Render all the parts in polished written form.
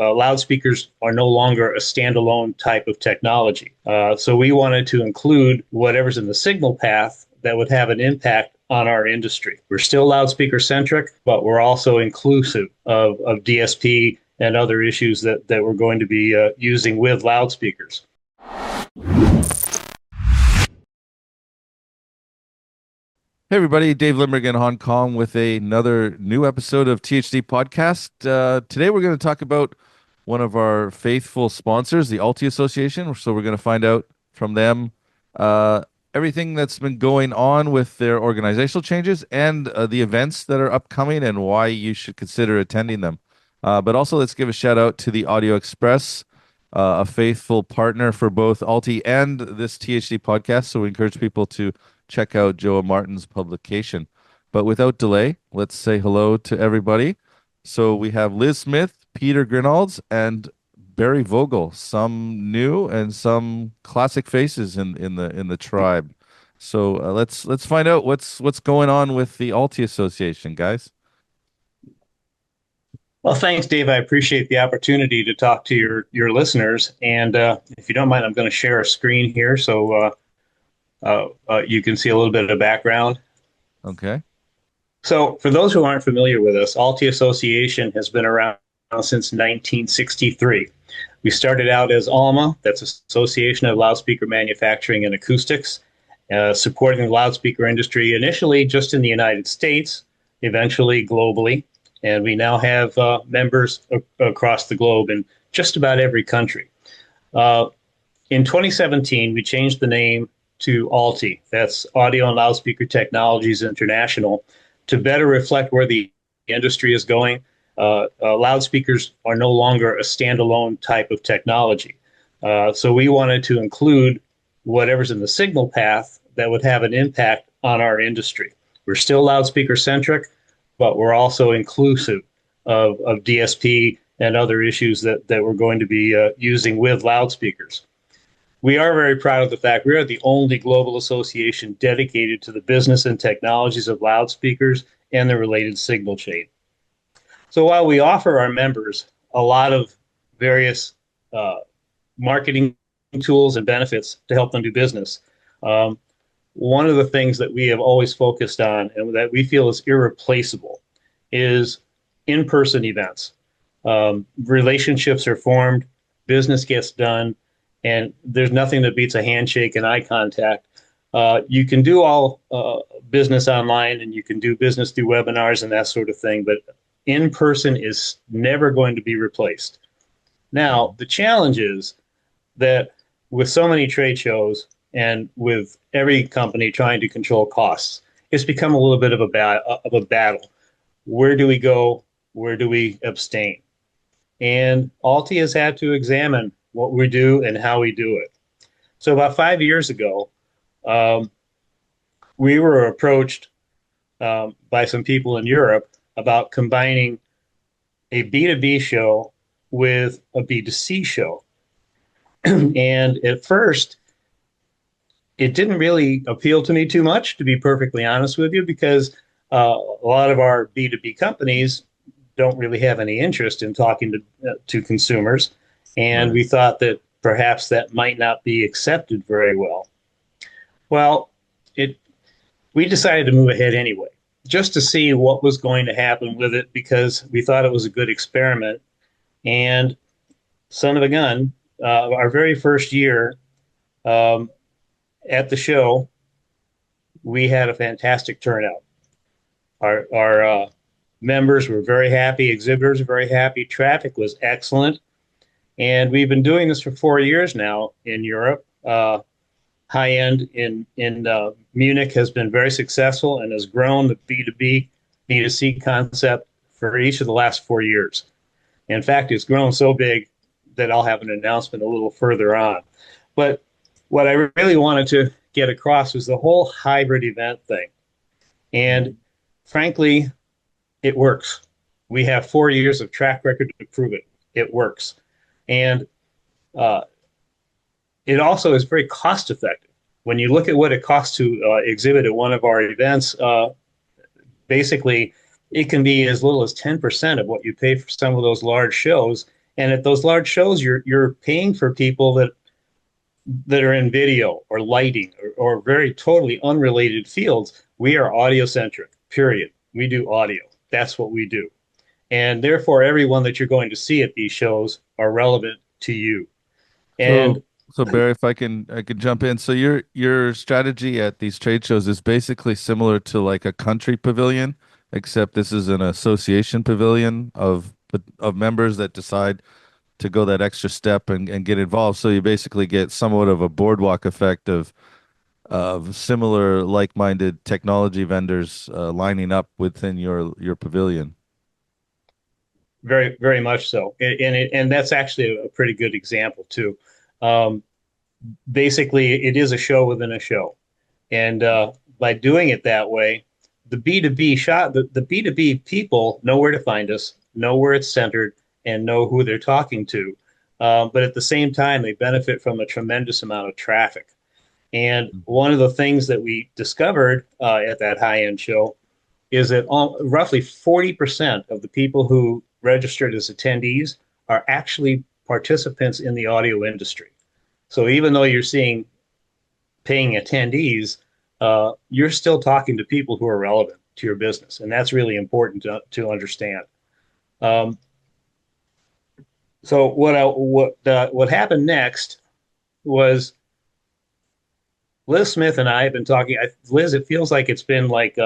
loudspeakers are no longer a standalone type of technology. So we wanted to include whatever's in the signal path that would have an impact on our industry. We're still loudspeaker centric, but we're also inclusive of DSP and other issues that we're going to be using with loudspeakers. Hey everybody, Dave Limerick in Hong Kong with another new episode of THD Podcast. Today we're going to talk about one of our faithful sponsors, the ALTI Association. So we're going to find out from them everything that's been going on with their organizational changes and the events that are upcoming and why you should consider attending them. But also let's give a shout out to the AudioXpress, a faithful partner for both ALTI and this THD Podcast. So we encourage people to check out Joe Martin's publication. But without delay, let's say hello to everybody. So we have Liz Smith, Peter Grinalds, and Barry Vogel, some new and some classic faces in the tribe. So let's find out what's going on with the ALTI Association, guys. Well, thanks, Dave. I appreciate the opportunity to talk to your listeners. And if you don't mind, I'm going to share a screen here so you can see a little bit of background. Okay. So for those who aren't familiar with us, ALTI Association has been around since 1963. We started out as ALMA, that's Association of Loudspeaker Manufacturing and Acoustics, supporting the loudspeaker industry initially just in the United States, eventually globally. And we now have members across the globe in just about every country. In 2017, we changed the name to ALTI, that's Audio and Loudspeaker Technologies International, to better reflect where the industry is going. Loudspeakers are no longer a standalone type of technology. So we wanted to include whatever's in the signal path that would have an impact on our industry. We're still loudspeaker centric, but we're also inclusive of DSP and other issues that we're going to be using with loudspeakers. We are very proud of the fact we are the only global association dedicated to the business and technologies of loudspeakers and the related signal chain. So while we offer our members a lot of various marketing tools and benefits to help them do business, one of the things that we have always focused on and that we feel is irreplaceable is in-person events. Relationships are formed, business gets done, and there's nothing that beats a handshake and eye contact. You can do all business online and you can do business through webinars and that sort of thing, but in-person is never going to be replaced. Now, the challenge is that with so many trade shows and with every company trying to control costs, it's become a little bit of a battle. Where do we go? Where do we abstain? And ALTI has had to examine what we do and how we do it. So about 5 years ago, we were approached by some people in Europe about combining a B2B show with a B2C show. And at first, it didn't really appeal to me too much, to be perfectly honest with you, because a lot of our B2B companies don't really have any interest in talking to consumers. And Right. we thought that perhaps that might not be accepted very well. Well, we decided to move ahead anyway, just to see what was going to happen with it, because we thought it was a good experiment. And son of a gun, our very first year at the show, we had a fantastic turnout. Our members were very happy, exhibitors were very happy, traffic was excellent. And we've been doing this for 4 years now in Europe. High end in Munich has been very successful and has grown the B2B, B2C concept for each of the last 4 years. In fact, it's grown so big that I'll have an announcement a little further on. But what I really wanted to get across was the whole hybrid event thing. And frankly, it works. We have 4 years of track record to prove it. It works. And it also is very cost effective. When you look at what it costs to exhibit at one of our events, basically it can be as little as 10% of what you pay for some of those large shows. And at those large shows, you're paying for people that are in video or lighting or very totally unrelated fields. We are audio centric, period. We do audio. That's what we do. And therefore, everyone that you're going to see at these shows are relevant to you. So, And so Barry, if I could jump in. So your strategy at these trade shows is basically similar to like a country pavilion, except this is an association pavilion of members that decide to go that extra step and get involved. So you basically get somewhat of a boardwalk effect of similar like-minded technology vendors lining up within your pavilion. very, very much so. And that's actually a pretty good example too. Um, Basically, it is a show within a show. And by doing it that way, the B2B the B2B people know where to find us, know where it's centered, and know who they're talking to. But at the same time, they benefit from a tremendous amount of traffic. And one of the things that we discovered at that high end show is that roughly 40% of the people who registered as attendees are actually participants in the audio industry. So even though you're seeing paying attendees, you're still talking to people who are relevant to your business, and that's really important to understand. Um, so what happened next was Liz Smith and I have been talking. Liz, it feels like it's been like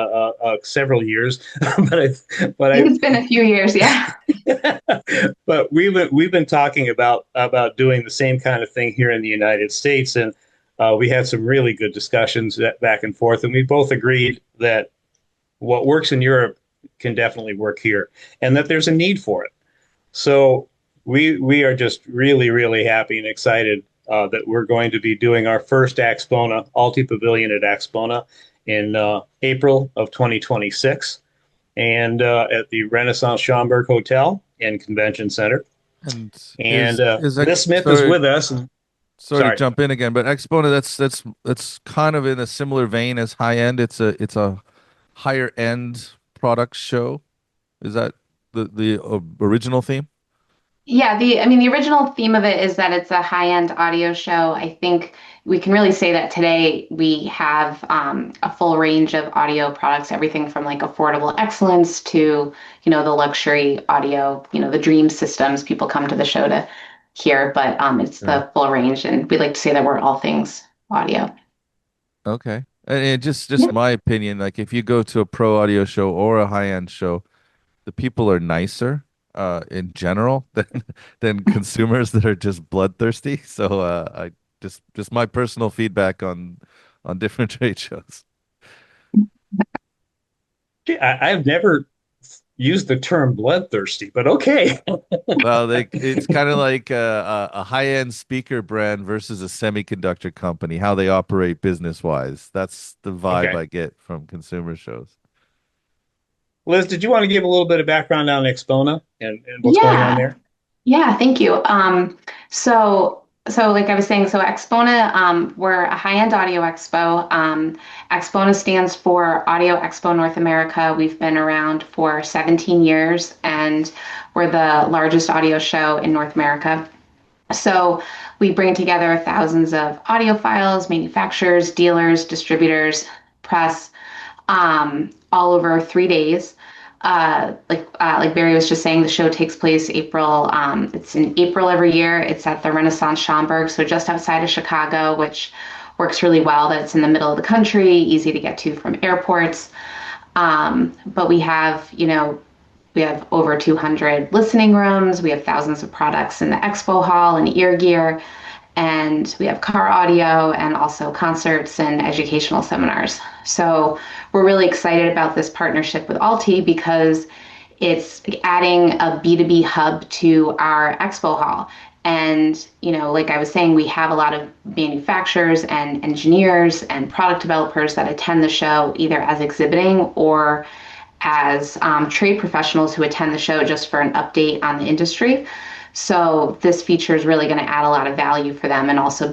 several years, but I think it's been a few years, yeah. but we've been talking about doing the same kind of thing here in the United States, and we had some really good discussions back and forth, and we both agreed that what works in Europe can definitely work here, and that there's a need for it. So we are just really happy and excited that we're going to be doing our first AXPONA ALTI Pavilion at AXPONA in April of 2026, and at the Renaissance Schaumburg Hotel and Convention Center. And And is Liz Smith is with us. And, sorry to jump in again, but AXPONA, that's kind of in a similar vein as high end. It's a higher end product show. Is that the original theme? Yeah, the original theme of it is that it's a high-end audio show. I think we can really say that today we have a full range of audio products, everything from like affordable excellence to, the luxury audio, the dream systems people come to the show to hear, but it's the full range, and we like to say that we're all things audio. Okay. And just my opinion, like if you go to a pro audio show or a high end show, the people are nicer in general than consumers that are just bloodthirsty. So I just my personal feedback on different trade shows. I've never used the term bloodthirsty, but okay. Well, it's kind of like a high-end speaker brand versus a semiconductor company, how they operate business-wise. That's the vibe Okay. I get from consumer shows. Liz, did you want to give a little bit of background on Expona and what's going on Yeah, there? yeah, thank you. So like I was saying, so AXPONA, we're a high-end audio expo. AXPONA stands for Audio Expo North America. We've been around for 17 years, and we're the largest audio show in North America. So we bring together thousands of audiophiles, manufacturers, dealers, distributors, press, all over 3 days. Like Barry was just saying, the show takes place April. It's in April every year. It's at the Renaissance Schaumburg, so just outside of Chicago, which works really well. That it's in the middle of the country, easy to get to from airports. But we have over 200 listening rooms. We have thousands of products in the expo hall and ear gear. And we have car audio and also concerts and educational seminars. So we're really excited about this partnership with ALTI because it's adding a B2B hub to our expo hall. And, like I was saying, we have a lot of manufacturers and engineers and product developers that attend the show either as exhibiting or as trade professionals who attend the show just for an update on the industry. So this feature is really going to add a lot of value for them and also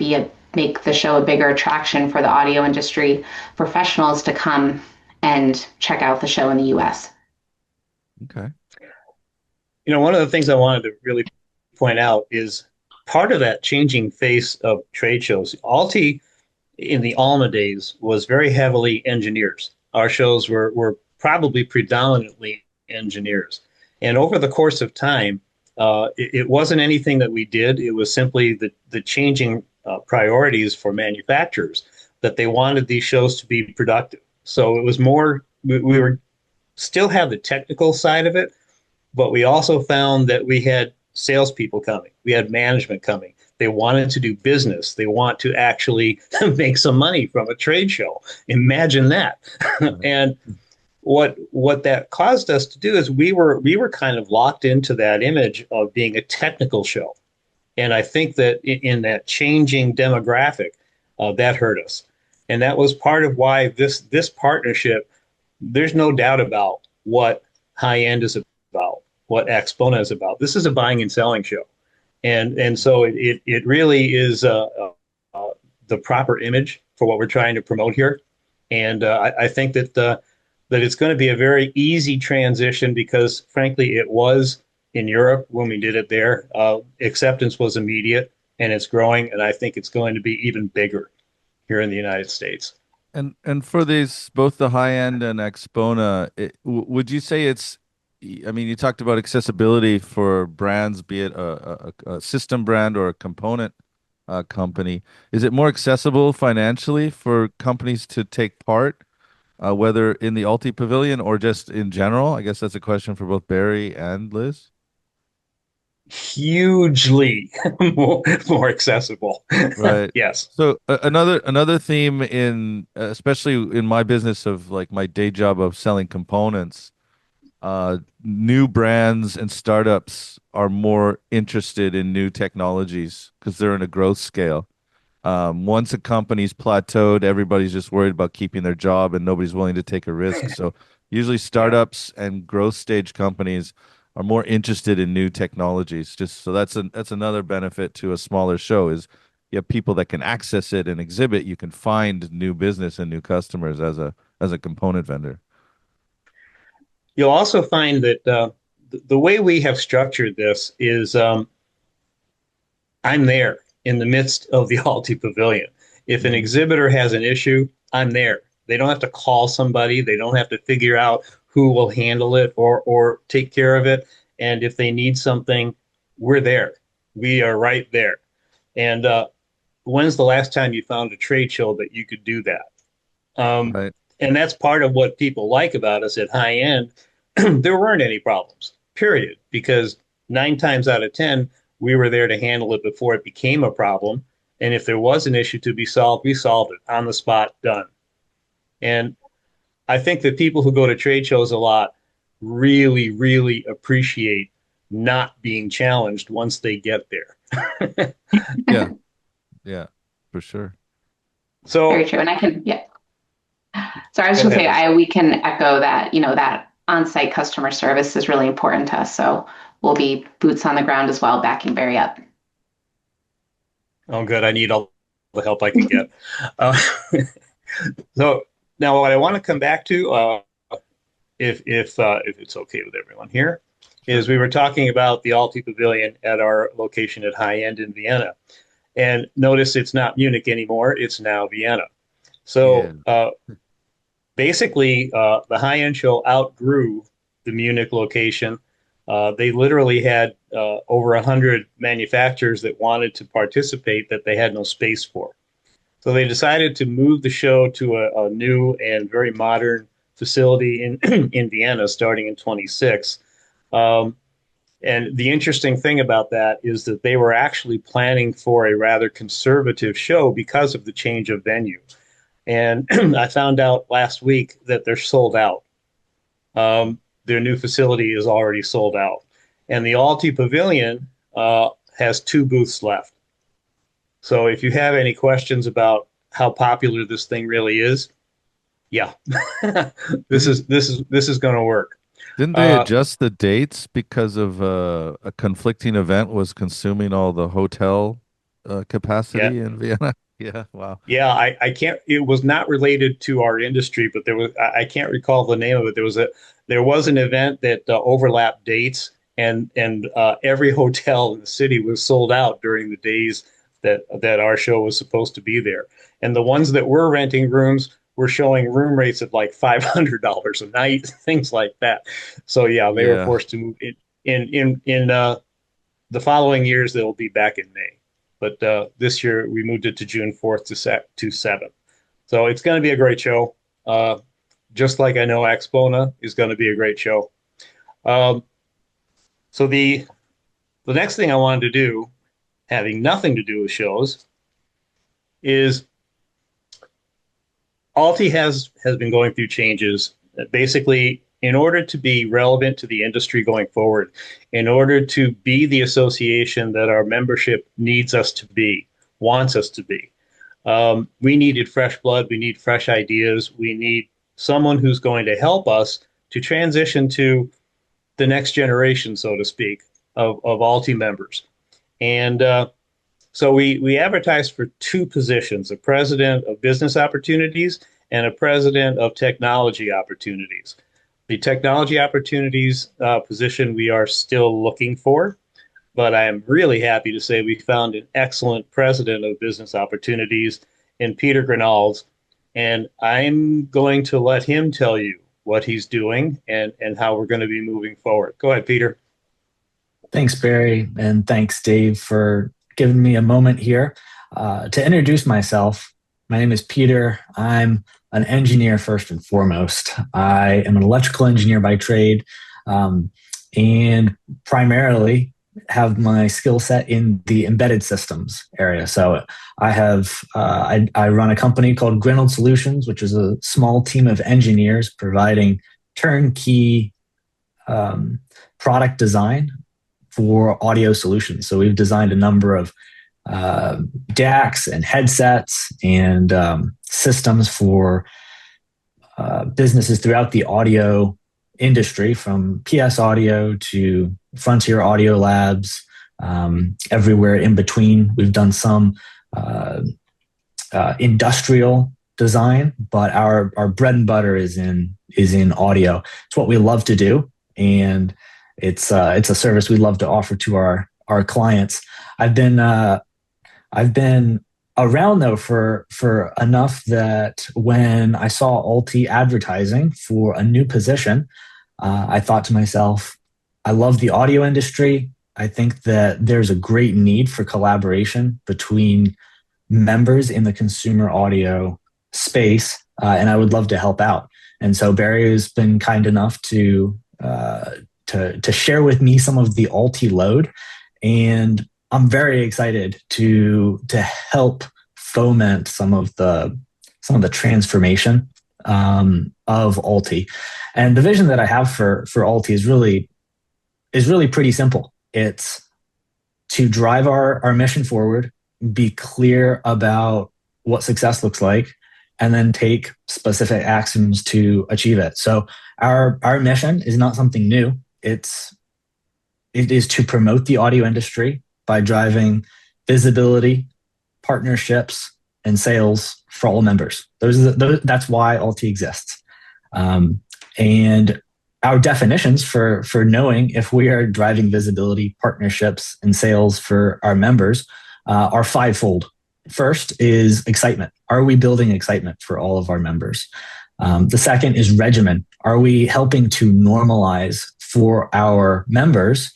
make the show a bigger attraction for the audio industry professionals to come and check out the show in the US. Okay. One of the things I wanted to really point out is part of that changing face of trade shows. ALTI in the Alma days was very heavily engineers. Our shows were probably predominantly engineers. And over the course of time, it wasn't anything that we did. It was simply the changing priorities for manufacturers that they wanted these shows to be productive. So it was more, we were still have the technical side of it, but we also found that we had salespeople coming, we had management coming. They wanted to do business. They want to actually make some money from a trade show. Imagine that. And what that caused us to do is we were kind of locked into that image of being a technical show. And I think that in that changing demographic, that hurt us. And that was part of why this partnership, there's no doubt about what high end is about, what AXPONA is about. This is a buying and selling show. And so it really is the proper image for what we're trying to promote here. And I think that it's going to be a very easy transition because, frankly, it was in Europe when we did it there. Acceptance was immediate, and it's growing, and I think it's going to be even bigger here in the United States. And for these, both the high end and AXPONA, would you say it's, I mean, you talked about accessibility for brands, be it a system brand or a component company. Is it more accessible financially for companies to take part, whether in the ALTI Pavilion or just in general? I guess that's a question for both Barry and Liz. Hugely more accessible. Right. Yes. So another theme in especially in my business of like my day job of selling components, new brands and startups are more interested in new technologies because they're in a growth scale. Once a company's plateaued, everybody's just worried about keeping their job and nobody's willing to take a risk. So usually startups and growth stage companies are more interested in new technologies. Just so that's another benefit to a smaller show is you have people that can access it and exhibit. You can find new business and new customers as a component vendor. You'll also find that the way we have structured this is I'm there in the midst of the ALTI Pavilion. If an exhibitor has an issue, I'm there. They don't have to call somebody. They don't have to figure out who will handle it or take care of it. And if they need something, we're there. We are right there. And when's the last time you found a trade show that you could do that? Right. And that's part of what people like about us at high end. There weren't any problems, period, because 9 times out of 10, we were there to handle it before it became a problem. And if there was an issue to be solved, we solved it on the spot, done. And I think that people who go to trade shows a lot really, really appreciate not being challenged once they get there. Yeah. Yeah, for sure. So Very true. And I can, yeah. So I was go going to ahead. say, we can echo that, that on-site customer service is really important to us. So we'll be boots on the ground as well, backing Barry up. Oh, good. I need all the help I can get. So now what I want to come back to, if it's okay with everyone here, is we were talking about the ALTI Pavilion at our location at High End in Vienna. And notice it's not Munich anymore, it's now Vienna. So basically, the High End show outgrew the Munich location. They literally had over 100 manufacturers that wanted to participate that they had no space for. So they decided to move the show to a new and very modern facility in in Vienna starting in 26. And the interesting thing about that is that they were actually planning for a rather conservative show because of the change of venue. And I found out last week that they're sold out. Their new facility is already sold out. And the ALTI Pavilion has 2 booths left. So if you have any questions about how popular this thing really is, yeah, this is going to work. Didn't they adjust the dates because of a conflicting event was consuming all the hotel capacity in Vienna? Yeah, wow. Yeah, I can't. It was not related to our industry, but I can't recall the name of it. There was an event that overlapped dates, and every hotel in the city was sold out during the days that our show was supposed to be there. And the ones that were renting rooms were showing room rates of like $500 a night, things like that. So yeah, they were Yeah. forced to move in the following years. They'll be back in May, but this year we moved it to June 4th to 7th. So it's going to be a great show. Just like I know AXPONA is going to be a great show. So the next thing I wanted to do, having nothing to do with shows, is ALTI has been going through changes. Basically, in order to be relevant to the industry going forward, in order to be the association that our membership needs us to be, wants us to be, we needed fresh blood. We need fresh ideas. We need someone who's going to help us to transition to the next generation, so to speak, of ALTI members. And so we advertised for two positions, a president of business opportunities and a president of technology opportunities. The technology opportunities position we are still looking for, but I am really happy to say we found an excellent president of business opportunities in Peter Grinalds, and I'm going to let him tell you what he's doing and how we're going to be moving forward. Go ahead, Peter. Thanks, Barry, and thanks, Dave, for giving me a moment here. To introduce myself, my name is Peter. I'm an engineer first and foremost. I am an electrical engineer by trade, and primarily have my skill set in the embedded systems area. So I run a company called Grinnell Solutions, which is a small team of engineers providing turnkey product design for audio solutions. So we've designed a number of DACs and headsets and systems for businesses throughout the audio industry, from PS Audio to Frontier Audio Labs, everywhere in between. We've done some industrial design, but our bread and butter is in audio. It's what we love to do, and it's a service we love to offer to our clients. I've been around though for enough that when I saw ALTI advertising for a new position, I thought to myself, I love the audio industry. I think that there's a great need for collaboration between members in the consumer audio space, and I would love to help out. And so Barry has been kind enough to share with me some of the ALTI load, and I'm very excited to help foment some of the transformation of ALTI. And the vision that I have for ALTI is really pretty simple. It's to drive our mission forward, be clear about what success looks like, and then take specific actions to achieve it. So our mission is not something new. It is to promote the audio industry by driving visibility, partnerships, and sales for all members. That's why ALTI exists. And our definitions for knowing if we are driving visibility, partnerships, and sales for our members are fivefold. First is excitement. Are we building excitement for all of our members? The second is regimen. Are we helping to normalize for our members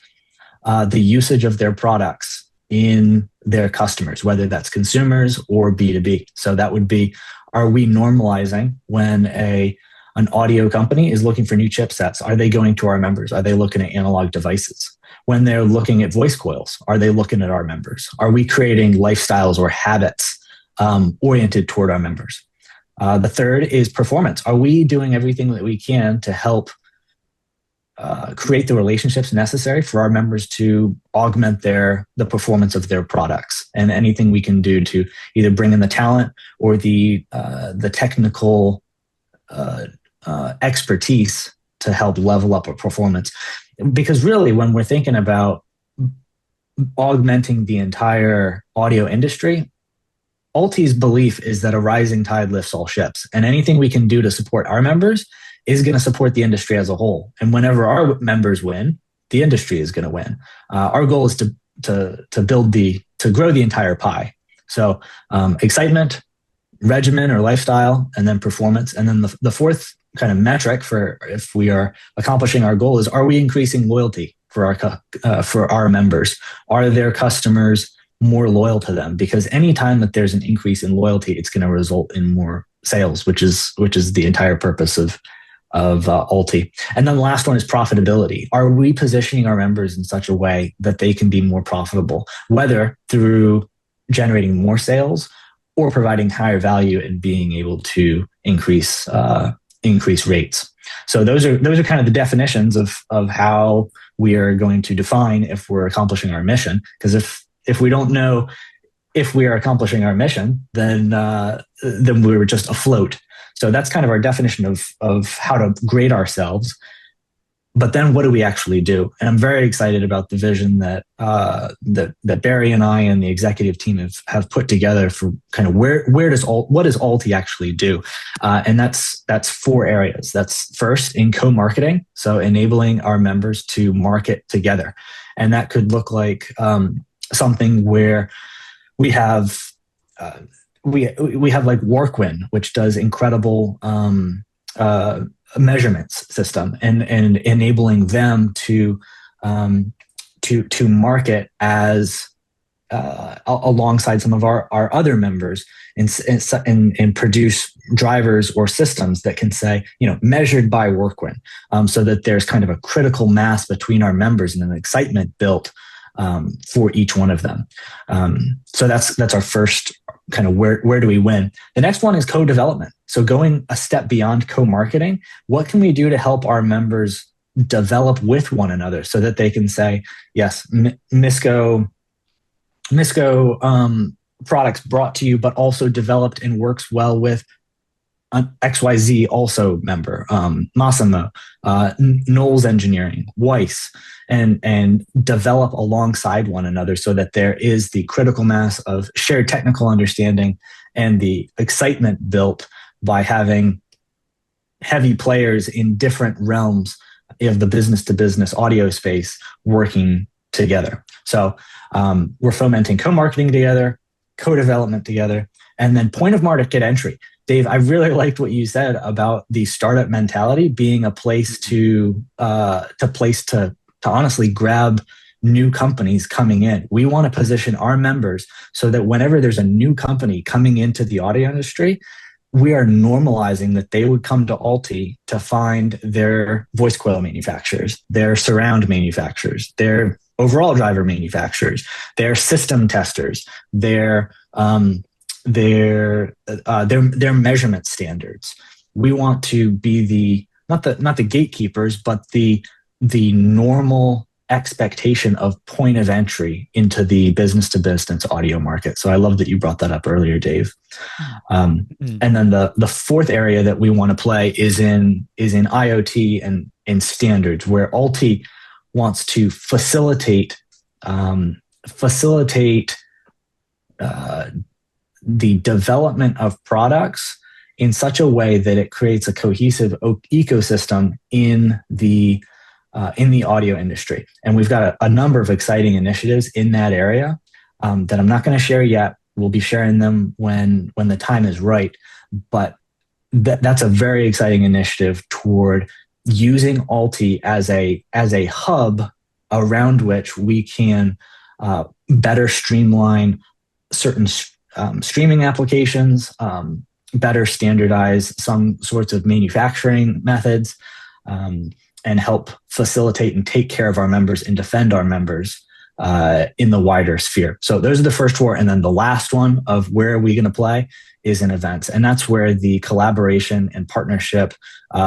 the usage of their products in their customers, whether that's consumers or B2B? So that would be, are we normalizing when an audio company is looking for new chipsets? Are they going to our members? Are they looking at analog devices? When they're looking at voice coils, are they looking at our members? Are we creating lifestyles or habits oriented toward our members? The third is performance. Are we doing everything that we can to help create the relationships necessary for our members to augment the performance of their products, and anything we can do to either bring in the talent or the technical expertise to help level up our performance? Because really, when we're thinking about augmenting the entire audio industry, ALTI's belief is that a rising tide lifts all ships, and anything we can do to support our members is going to support the industry as a whole. And whenever our members win, the industry is going to win. Our goal is to grow the entire pie. So excitement, regimen or lifestyle, and then performance. And then the fourth kind of metric for if we are accomplishing our goal is, are we increasing loyalty for our members? Are their customers more loyal to them? Because anytime that there's an increase in loyalty, it's going to result in more sales, which is the entire purpose of ALTI. And then the last one is profitability. Are we positioning our members in such a way that they can be more profitable, whether through generating more sales or providing higher value and being able to increase rates? So those are kind of the definitions of how we are going to define if we're accomplishing our mission. Because if we don't know if we are accomplishing our mission, then we were just afloat. So that's kind of our definition of how to grade ourselves. But then what do we actually do? And I'm very excited about the vision that Barry and I and the executive team have put together for kind of what does ALTI actually do? And that's 4 areas. That's first in co-marketing, so enabling our members to market together. And that could look like something where we have like Workwin, which does incredible measurements system, and enabling them to market as alongside some of our other members and produce drivers or systems that can say, measured by Workwin, so that there's kind of a critical mass between our members and an excitement built for each one of them. So that's our first kind of where do we win. The next one is co-development. So going a step beyond co-marketing, what can we do to help our members develop with one another so that they can say, yes, Misco products brought to you, but also developed and works well with an XYZ also member, Massimo, Knowles Engineering, Weiss, and develop alongside one another so that there is the critical mass of shared technical understanding and the excitement built by having heavy players in different realms of the business-to-business audio space working together. So we're fomenting co-marketing together, co-development together, and then point of market entry. Dave, I really liked what you said about the startup mentality being a place to honestly grab new companies coming in. We want to position our members so that whenever there's a new company coming into the audio industry, we are normalizing that they would come to ALTI to find their voice coil manufacturers, their surround manufacturers, their overall driver manufacturers, their system testers, their measurement standards. We want to be not the gatekeepers, but the normal expectation of point of entry into the business to business audio market. So I love that you brought that up earlier, Dave. And then the fourth area that we want to play is in IoT and in standards, where ALTI wants to facilitate the development of products in such a way that it creates a cohesive ecosystem in the audio industry. And we've got a number of exciting initiatives in that area that I'm not going to share yet. We'll be sharing them when the time is right. But that's a very exciting initiative toward using ALTI as a hub around which we can better streamline certain streaming applications, better standardize some sorts of manufacturing methods, and help facilitate and take care of our members and defend our members in the wider sphere. So those are the first 4. And then the last one of where are we going to play is in events. And that's where the collaboration and partnership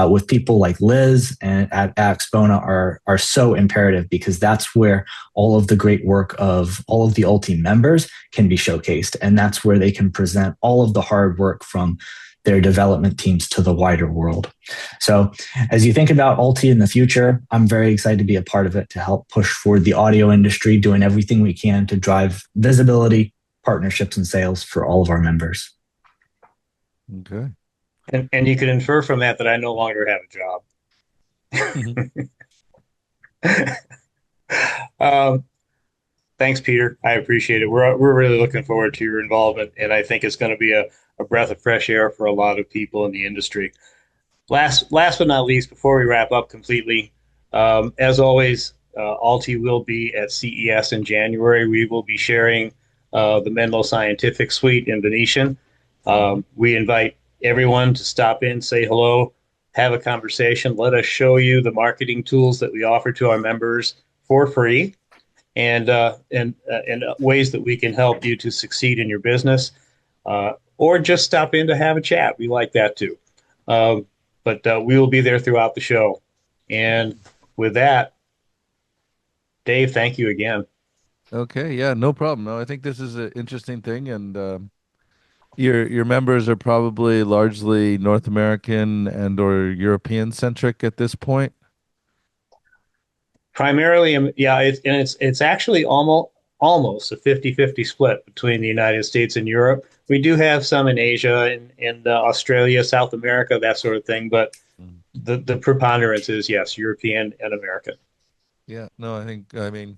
with people like Liz and at AXPONA are so imperative, because that's where all of the great work of all of the ALTI members can be showcased. And that's where they can present all of the hard work from their development teams to the wider world. So as you think about ALTI in the future, I'm very excited to be a part of it to help push forward the audio industry, doing everything we can to drive visibility, partnerships, and sales for all of our members. Okay. And you can infer from that I no longer have a job. Um, Thanks, Peter. I appreciate it. We're really looking forward to your involvement, and I think it's going to be a breath of fresh air for a lot of people in the industry. Last but not least, before we wrap up completely, as always, ALTI will be at CES in January. We will be sharing the Menlo Scientific Suite in Venetian. We invite everyone to stop in, say hello, have a conversation. Let us show you the marketing tools that we offer to our members for free, and ways that we can help you to succeed in your business, or just stop in to have a chat. We like that too. But we will be there throughout the show. And with that, Dave, thank you again. Okay, yeah, no problem. No, I think this is an interesting thing, and your members are probably largely North American and or European centric at this point. Primarily, yeah, it's actually almost a 50-50 split between the United States and Europe. We do have some in Asia and Australia, South America, that sort of thing, but Mm. the preponderance is, yes, European and American. Yeah, no, I mean,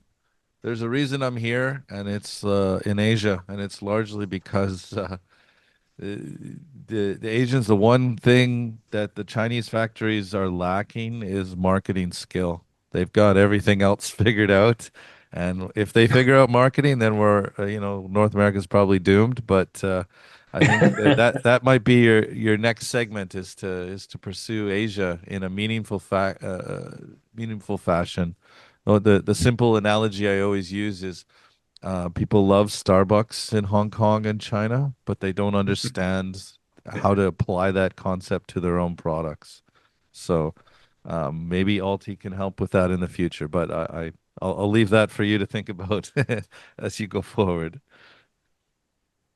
there's a reason I'm here, and it's in Asia, and it's largely because the Asians, the one thing that the Chinese factories are lacking is marketing skill. They've got everything else figured out, and if they figure out marketing, then we're North America's probably doomed. But I think that might be your next segment is to pursue Asia in a meaningful fashion. Oh, the simple analogy I always use is people love Starbucks in Hong Kong and China, but they don't understand how to apply that concept to their own products. So maybe Alti can help with that in the future, but I'll leave that for you to think about as you go forward.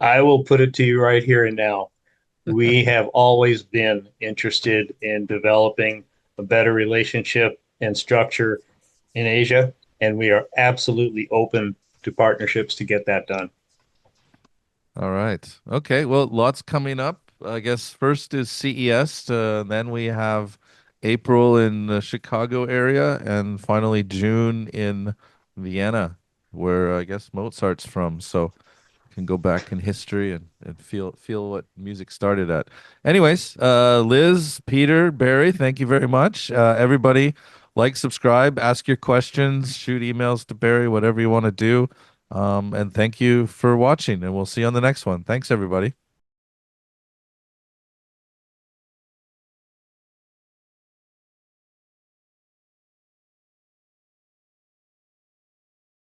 I will put it to you right here and now. We have always been interested in developing a better relationship and structure in Asia, and we are absolutely open to partnerships to get that done. All right. Okay. Well, lots coming up. I guess first is CES, then we have April in the Chicago area, and finally June in Vienna, where I guess Mozart's from. So can go back in history and feel what music started at. Anyways, Liz, Peter, Barry, thank you very much. Everybody, like, subscribe, ask your questions, shoot emails to Barry, whatever you want to do. And thank you for watching, and we'll see you on the next one. Thanks, everybody.